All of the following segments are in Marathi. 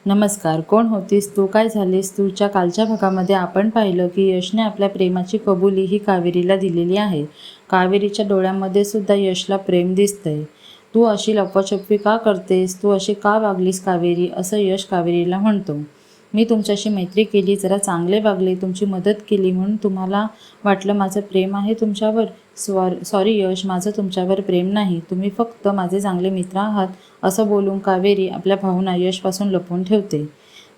नमस्कार. कोण होतीस तू, काय झालीस तूच्या कालच्या भागामध्ये आपण पाहिलं की यशने आपल्या प्रेमाची कबुली ही कावेरीला दिलेली आहे. कावेरीच्या डोळ्यामध्ये सुद्धा यशला प्रेम दिसतंय. तू अशी लपवाछपवी का करतेस, तू अशी का वागलीस कावेरी, असं यश कावेरीला म्हणतो. मी तुमच्याशी मैत्री केली, जरा चांगले वागले, तुमची मदत केली म्हणून तुम्हाला वाटलं माझं प्रेम आहे तुमच्यावर. सॉरी यश, माझं तुमच्यावर प्रेम नाही, तुम्ही फक्त माझे चांगले मित्र आहात, असं बोलून कावेरी आपल्या भावना यशपासून लपवून ठेवते.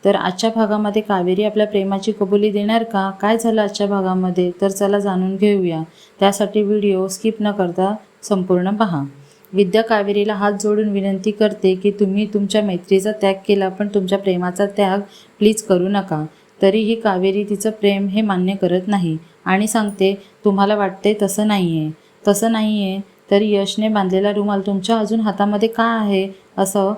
तर आजच्या भागामध्ये कावेरी आपल्या प्रेमाची कबुली देणार का, काय झालं आजच्या भागामध्ये, तर चला जाणून घेऊया. त्यासाठी व्हिडिओ स्किप न करता संपूर्ण पहा. विद्या कावेरीला हात जोडून विनंती करते की तुम्ही तुमच्या मैत्रीचा त्याग केला, पण तुमच्या प्रेमाचा त्याग प्लीज करू नका. तरीही कावेरी तिचं प्रेम हे मान्य करत नाही आणि सांगते, तुम्हाला वाटते तसं नाही आहे तर यशने बांधलेला रुमाल तुमच्या अजून हातामध्ये का आहे, असं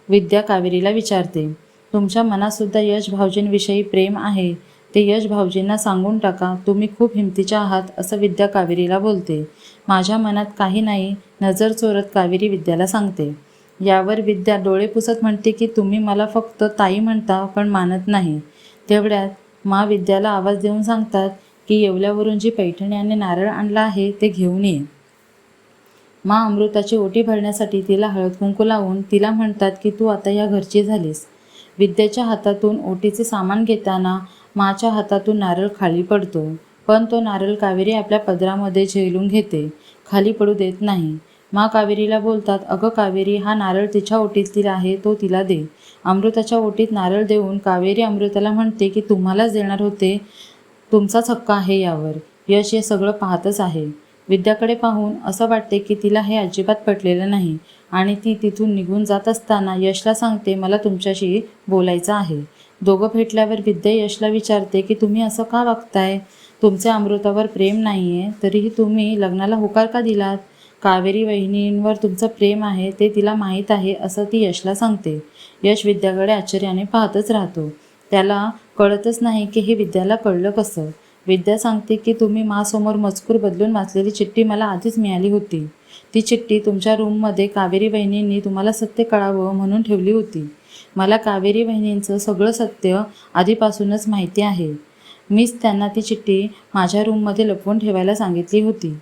विद्या कावेरीला विचारते. तुमच्या मनातसुद्धा यश भाऊजींविषयी प्रेम आहे, ते यश भाऊजींना सांगून टाका, तुम्ही खूप हिमतीच्या आहात, असं विद्या कावेरीला बोलते. माझ्या मनात काही नाही, नजर चोरत कावेरी विद्याला सांगते. यावर विद्या डोळे पुसत म्हणते की तुम्ही मला फक्त ताई म्हणता पण मानत नाही. तेवढ्यात मा विद्याला आवाज देऊन सांगतात की येवल्यावरून जी पैठणी आणि नारळ आणला आहे ते घेऊन ये. मा अमृताची ओटी भरण्यासाठी तिला हळद कुंकू लावून तिला म्हणतात की तू आता या घरची झालीस. विद्याच्या हातातून ओटीचे सामान घेताना माच्या हातातून नारळ खाली पडतो, पण तो नारळ कावेरी आपल्या पदरामध्ये झेलून घेते, खाली पडू देत नाही. मा कावेरीला बोलतात, अगं कावेरी, हा नारळ तिच्या ओटीतील आहे, तो तिला दे. अमृताच्या ओटीत नारळ देऊन कावेरी अमृताला म्हणते की तुम्हालाच देणार होते, तुमचाच हक्क आहे यावर. यश हे सगळं पाहतच आहे. विद्याकडे पाहून असं वाटते की तिला हे अजिबात पटलेलं नाही आणि ती तिथून निघून जात असताना यशला सांगते, मला तुमच्याशी बोलायचं आहे. दोघं भेटल्यावर विद्या यशला विचारते की तुम्ही असं का वागताय, तुमचे अमृतावर प्रेम नाही आहे, तरीही तुम्ही लग्नाला होकार का दिलात. कावेरी वहिनींवर तुमचं प्रेम आहे ते तिला माहीत आहे, असं ती यशला सांगते. यश विद्याकडे आश्चर्याने पाहतच राहतो. त्याला कळतच नाही की हे विद्याला कळलं कसं. विद्या सांगते की तुम्ही मासमोर मजकूर बदलून वाचलेली चिठ्ठी मला आधीच मिळाली होती. ती चिठ्ठी तुमच्या रूममध्ये कावेरी वहिनींनी तुम्हाला सत्य कळावं म्हणून ठेवली होती. मला कावेरी वहिनींचं सगळं सत्य आधीपासूनच माहिती आहे. मीच त्यांना ती चिठ्ठी माझ्या रूममध्ये लपवून ठेवायला सांगितली होती.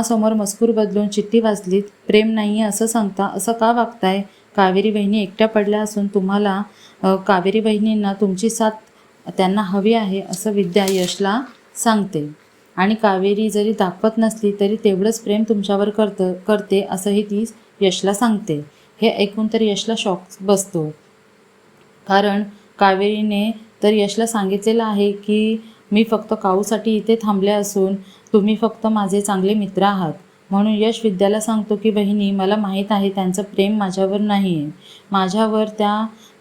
समोर मजकूर बदलून चिठ्ठी वाचलीत, प्रेम नाही आहे असं सांगता असं का वागताय. कावेरी बहिणी एकट्या पडल्या असून तुम्हाला कावेरी बहिणींना तुमची साथ त्यांना हवी आहे, असं विद्या यशला सांगते. आणि कावेरी जरी दाखवत नसली तरी तेवढंच प्रेम तुमच्यावर करते असंही ती यशला सांगते. हे ऐकून तर यशला शॉक बसतो, कारण कावेरीने तर यशला सांगितलेलं आहे की मी फक्त काऊसाठी इथे थांबले असून तुम्ही फक्त माझे चांगले मित्र आहात. म्हणून यश विद्याला सांगतो की बहिणी, मला माहीत आहे त्यांचं प्रेम माझ्यावर नाही आहे, माझ्यावर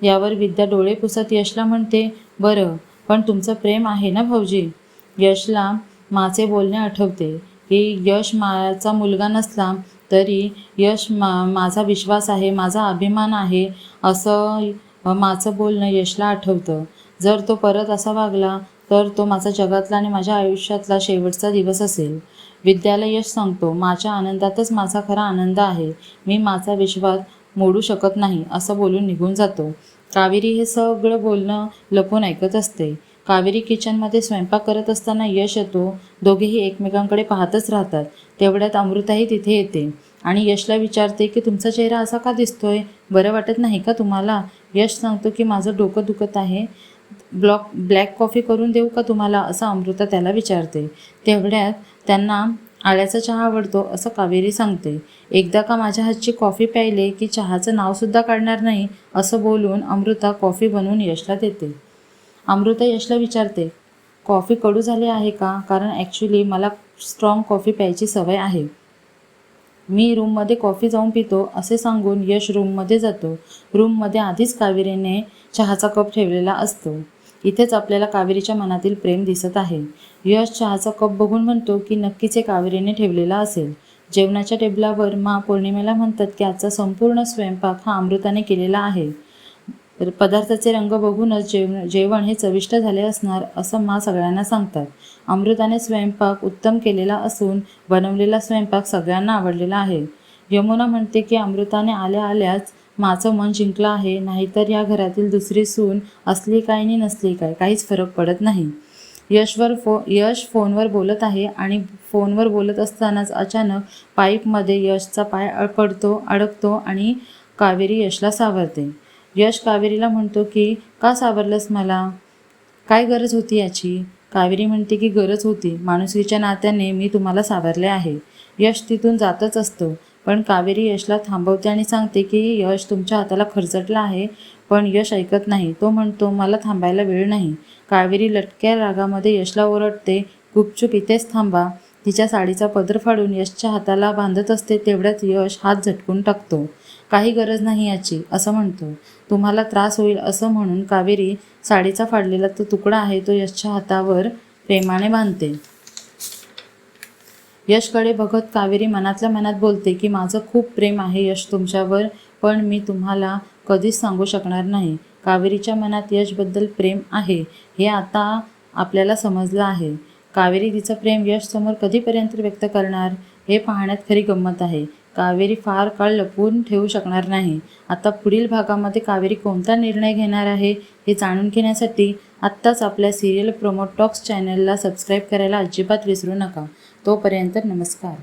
यावर विद्या डोळे पुसत यशला म्हणते, बरं पण तुमचं प्रेम आहे ना भाऊजी. यशला माचे बोलणे आठवते की यश माझा मुलगा नसला तरी यश माझा विश्वास आहे, माझा अभिमान आहे, असं माचं बोलणं यशला आठवतं. जर तो परत असा वागला तर तो माझा जगातला आणि माझ्या आयुष्यातला शेवटचा दिवस असेल. विद्याला यश सांगतो, माझ्या आनंदातच माझा खरा आनंद आहे, मी माझा विश्वास मोडू शकत नाही, असं बोलून निघून जातो. कावेरी हे सगळं बोलणं लपून ऐकत असते. कावेरी किचनमध्ये स्वयंपाक करत असताना यश येतो. दोघेही एकमेकांकडे पाहतच राहतात. तेवढ्यात अमृताही तिथे येते आणि यशला विचारते की तुमचा चेहरा असा का दिसतोय, बरं वाटत नाही का तुम्हाला. यश सांगतो की माझं डोकं दुखत आहे, ब्लॅक कॉफी करून देऊ का तुम्हाला, असं अमृता त्याला विचारते. तेवढ्यात त्यांना आल्याचा चहा आवडतो असं कावेरी सांगते. एकदा का माझ्या हातची कॉफी प्यायले की चहाचं नावसुद्धा काढणार नाही, असं बोलून अमृता कॉफी बनवून यशला देते. अमृता यशला विचारते, कॉफी कडू झाली आहे का, कारण ॲक्च्युली मला स्ट्रॉंग कॉफी प्यायची सवय आहे, मी रूममध्ये कॉफी जाऊन पितो, असे सांगून यश रूममध्ये जातो. रूममध्ये आधीच कावेरीने चहाचा कप ठेवलेला असतो. इथेच आपल्याला कावेरीच्या मनातील प्रेम दिसत आहे. यश चहाचा कप बघून म्हणतो की नक्कीच हे कावेरीने ठेवलेला असेल. जेवणाच्या टेबलावर पौर्णिमेला म्हणतात की आजचा संपूर्ण स्वयंपाक हा अमृताने केलेला आहे. पदार्थाचे रंग बघूनच जेवण हे चविष्ट झाले असणार, असं सगळ्यांना सांगतात. अमृताने स्वयंपाक उत्तम केलेला असून बनवलेला स्वयंपाक सगळ्यांना आवडलेला आहे. यमुना म्हणते की अमृताने आल्याच माझं मन जिंकलं आहे, नाहीतर या घरातील दुसरी सून असली काय नि नसली काय काहीच फरक पडत नाही. यश फोनवर बोलत आहे आणि फोनवर बोलत असतानाच अचानक पाईपमध्ये यशचा पाय अडकतो आणि कावेरी यशला सावरते. यश कावेरीला म्हणतो की का सावरलंस मला? काय गरज होती याची? कावेरी म्हणते की गरज होती, माणुसकीच्या नात्याने मी तुम्हाला सावरले आहे. यश तिथून जातच असतो, पण कावेरी यशला थांबवते आणि सांगते की यश तुमच्या हाताला खरचटला आहे. पण यश ऐकत नाही. तो म्हणतो मला थांबायला वेळ नाही. कावेरी लटक्या रागामध्ये यशला ओरडते, गुपचूप इथेच थांबा. तिच्या साडीचा पदर फाडून यशच्या हाताला बांधत असते. तेवढ्यात यश हात झटकून टाकतो. काही गरज नाही याची असं म्हणतो. तुम्हाला त्रास होईल असं म्हणून कावेरी साडीचा फाडलेला तो तुकडा आहे तो यशच्या हातावर प्रेमाने बांधते. यशकडे बघत कावेरी मनातल्या मनात बोलते की माझं खूप प्रेम आहे यश तुमच्यावर, पण मी तुम्हाला कधीच सांगू शकणार नाही. कावेरीच्या मनात यशबद्दल प्रेम आहे हे आता आपल्याला समजलं आहे. कावेरी तिचं प्रेम यश समोर कधीपर्यंत व्यक्त करणार हे पाहण्यात खरी गंमत आहे. कावेरी फार काळ लपवून ठेवू शकणार नाही. आता पुढील भागामध्ये कावेरी कोणता निर्णय घेणार आहे हे जाणून घेण्यासाठी आत्ताच आपल्या सिरियल प्रोमो टॉक्स चॅनलला सबस्क्राईब करायला अजिबात विसरू नका. तोपर्यंत नमस्कार.